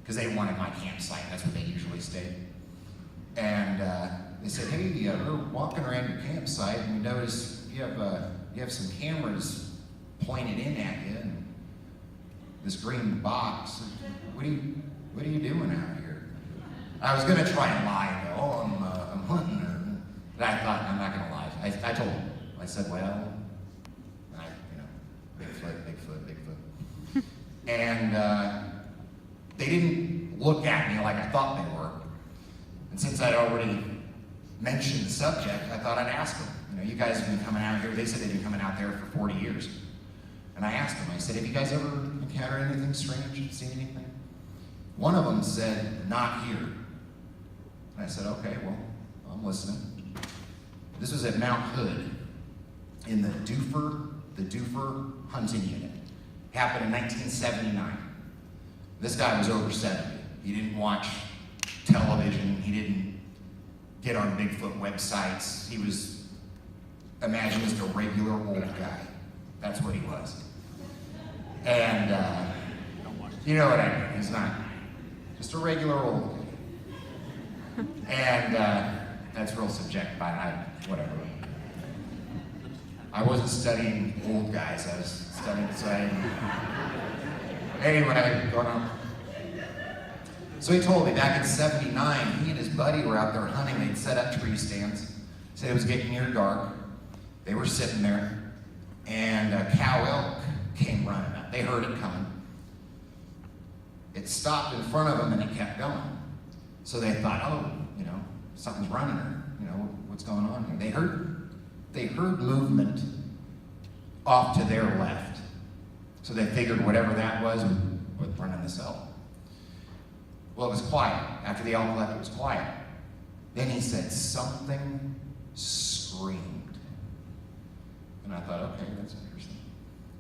because they wanted my campsite. That's where they usually stayed. And they said, hey, we're walking around your campsite, and we noticed you have some cameras pointed in at you, and this green box. What are you doing out here? I was gonna try and lie and go, oh, I'm hunting her. But I thought, I'm not gonna lie. I told him. I said, well, Bigfoot. And they didn't look at me like I thought they were. And since I'd already mentioned the subject, I thought I'd ask them. You guys have been coming out here. They said they've been coming out there for 40 years. And I asked them, I said, have you guys ever encountered anything strange? Seen anything? One of them said, not here. And I said, okay, well, I'm listening. This was at Mount Hood in the Doofer hunting unit. Happened in 1979. This guy was over 70. He didn't watch television. He didn't get on Bigfoot websites. He was, imagine just a regular old guy. That's what he was. And you know what I mean. He's not just a regular old guy. And that's real subjective, but whatever. I wasn't studying old guys, I was studying. Anyway, going on. So he told me back in '79, he and his buddy were out there hunting. They'd set up tree stands. Said it was getting near dark. They were sitting there, and a cow elk came running up. They heard it coming. It stopped in front of them and it kept going. So they thought, oh, something's running her. What's going on here? They heard movement off to their left. So they figured whatever that was running this elk. Well, it was quiet. After the elk left, it was quiet. Then he said, something screamed. And I thought, okay, that's interesting.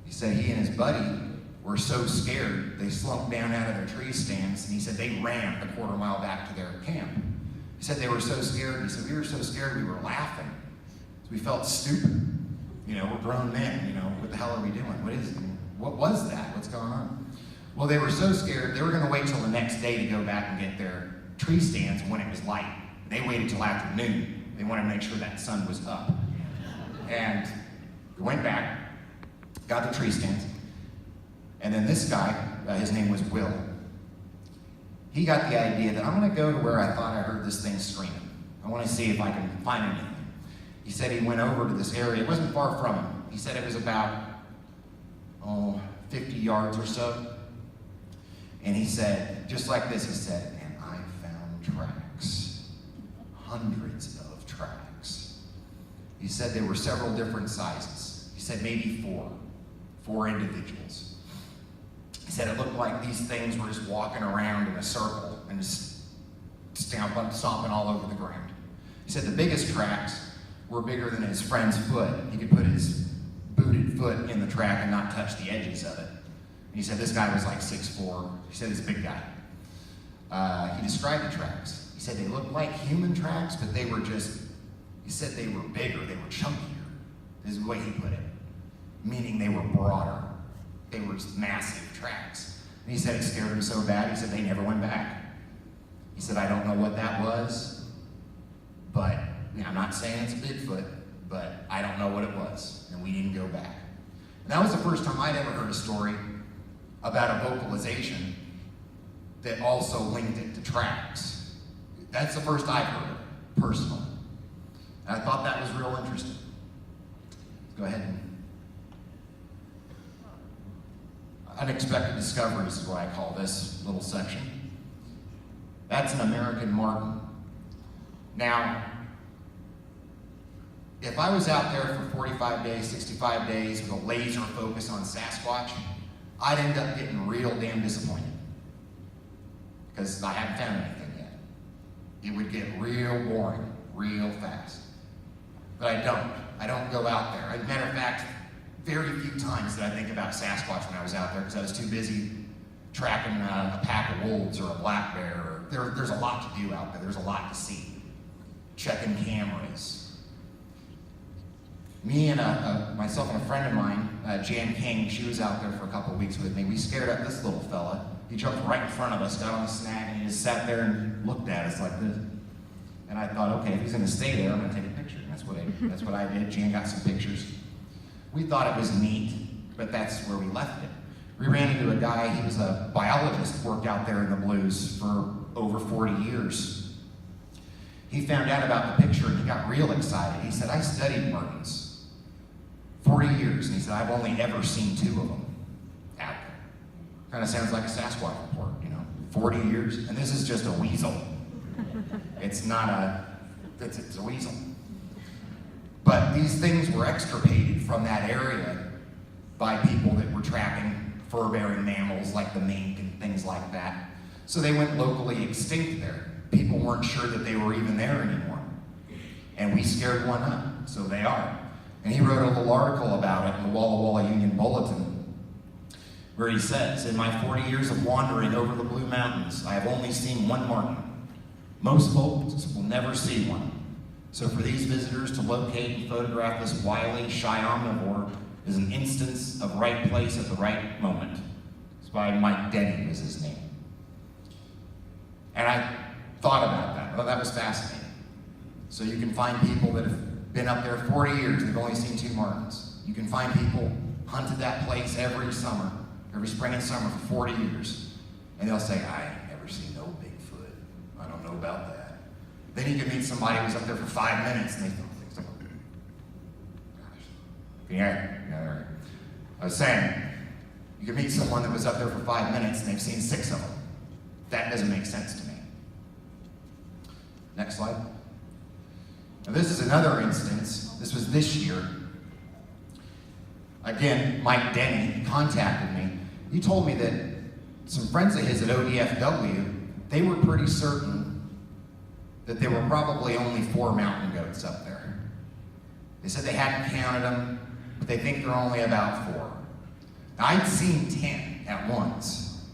He said he and his buddy were so scared, they slumped down out of their tree stands, and he said they ran a quarter mile back to their camp. He said they were so scared. He said, we were so scared we were laughing. We felt stupid. We're grown men. What the hell are we doing? What was that? What's going on? Well, they were so scared, they were going to wait till the next day to go back and get their tree stands when it was light. They waited till afternoon. They wanted to make sure that sun was up. And we went back, got the tree stands, and then this guy, his name was Will, he got the idea that I'm going to go to where I thought I heard this thing screaming. I want to see if I can find anything. He said he went over to this area. It wasn't far from him. He said it was about, 50 yards or so. And he said, just like this, he said, and I found tracks. Hundreds of tracks. He said there were several different sizes. He said maybe four individuals. He said it looked like these things were just walking around in a circle and just stomping all over the ground. He said the biggest tracks were bigger than his friend's foot. He could put his booted foot in the track and not touch the edges of it. And he said this guy was like 6'4". He said he's a big guy. He described the tracks. He said they looked like human tracks, but they were he said they were bigger, they were chunkier, is the way he put it. Meaning they were broader. They were massive tracks. And he said it scared him so bad, he said they never went back. He said, I don't know what that was, but I'm not saying it's a Bigfoot, but I don't know what it was, and we didn't go back. And that was the first time I'd ever heard a story about a vocalization that also linked it to tracks. That's the first I've heard of it, personally. And I thought that was real interesting. Go ahead. Unexpected discoveries is what I call this little section. That's an American marten. Now, if I was out there for 45 days, 65 days with a laser focus on Sasquatch, I'd end up getting real damn disappointed because I haven't found anything yet. It would get real boring real fast. But I don't go out there. As a matter of fact, very few times did I think about Sasquatch when I was out there because I was too busy tracking a pack of wolves or a black bear. There's a lot to do out there. There's a lot to see. Checking cameras. Me and myself and a friend of mine, Jan King, she was out there for a couple of weeks with me. We scared up this little fella. He jumped right in front of us, got on the snag, and he just sat there and looked at us like this. And I thought, okay, if he's gonna stay there, I'm gonna take a picture. And that's what I did. Jan got some pictures. We thought it was neat, but that's where we left it. We ran into a guy, he was a biologist, worked out there in the Blues for over 40 years. He found out about the picture and he got real excited. He said, I studied martins 40 years, and he said, I've only ever seen 2 of them out there. Kind of sounds like a Sasquatch report, 40 years, and this is just a weasel. It's not it's a weasel. But these things were extirpated from that area by people that were trapping fur-bearing mammals like the mink and things like that. So they went locally extinct there. People weren't sure that they were even there anymore. And we scared one up, so they are. And he wrote a little article about it in the Walla Walla Union Bulletin, where he says, in my 40 years of wandering over the Blue Mountains, I have only seen one marten. Most folks will never see one. So for these visitors to locate and photograph this wily, shy omnivore is an instance of right place at the right moment. It's by Mike Denny, was his name. And I thought about that. Well, that was fascinating. So you can find people that have been up there 40 years, they've only seen 2 martens. You can find people hunted that place every summer, every spring and summer for 40 years. And they'll say, I ain't never seen no Bigfoot. I don't know about that. Then you can meet somebody who's up there for 5 minutes and they think, yeah. I was saying, you can meet someone that was up there for 5 minutes and they've seen 6 of them. That doesn't make sense to me. Next slide. Now this is another instance. This was this year. Again, Mike Denny contacted me. He told me that some friends of his at ODFW, they were pretty certain that there were probably only 4 mountain goats up there. They said they hadn't counted them, but they think they're only about 4. Now, I'd seen 10 at once,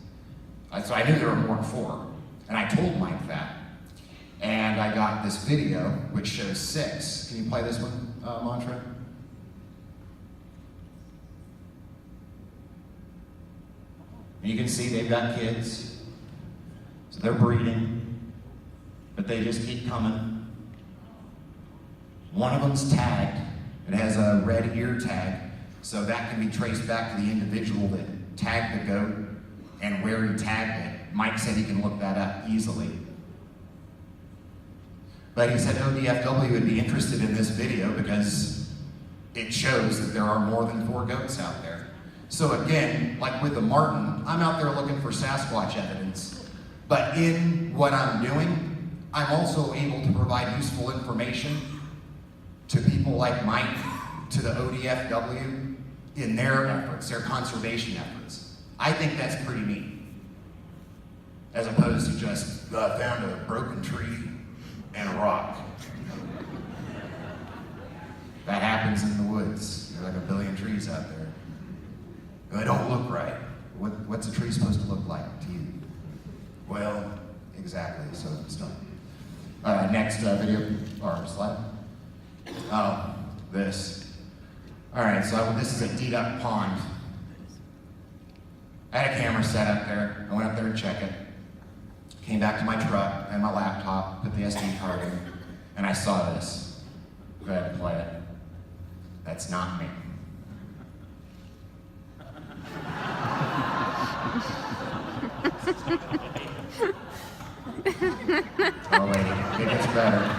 so I knew there were more than 4, and I told Mike that. And I got this video, which shows 6. Can you play this one, Mantra? And you can see they've got kids, so they're breeding, but they just keep coming. One of them's tagged. It has a red ear tag, so that can be traced back to the individual that tagged the goat and where he tagged it. Mike said he can look that up easily. But he said ODFW would be interested in this video because it shows that there are more than 4 goats out there. So again, like with the marten, I'm out there looking for Sasquatch evidence, but in what I'm doing, I'm also able to provide useful information to people like Mike, to the ODFW, in their efforts, their conservation efforts. I think that's pretty neat. As opposed to just, I found a broken tree and a rock. That happens in the woods. There are like a billion trees out there. They don't look right. What's a tree supposed to look like to you? Well, exactly, so it's done. Next video, or slide. Oh, this. All right, so this is a deed-up pond. I had a camera set up there. I went up there and checked it. Came back to my truck and my laptop, put the SD card in, and I saw this. Go ahead and play it. That's not me. Oh wait, it gets better.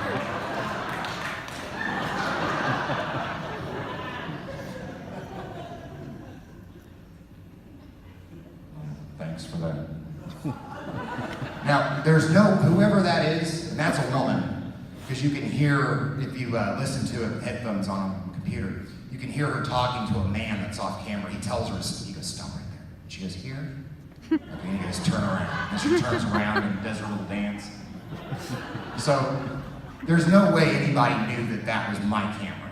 Thanks for that. Now, there's no, whoever that is, and that's a woman, because you can hear, if you listen to it with headphones on a computer, you can hear her talking to a man that's off camera. He tells her, he goes, stop right there. She goes, here? Okay, and he goes, turn around. And she turns around and does her little dance. So, there's no way anybody knew that that was my camera.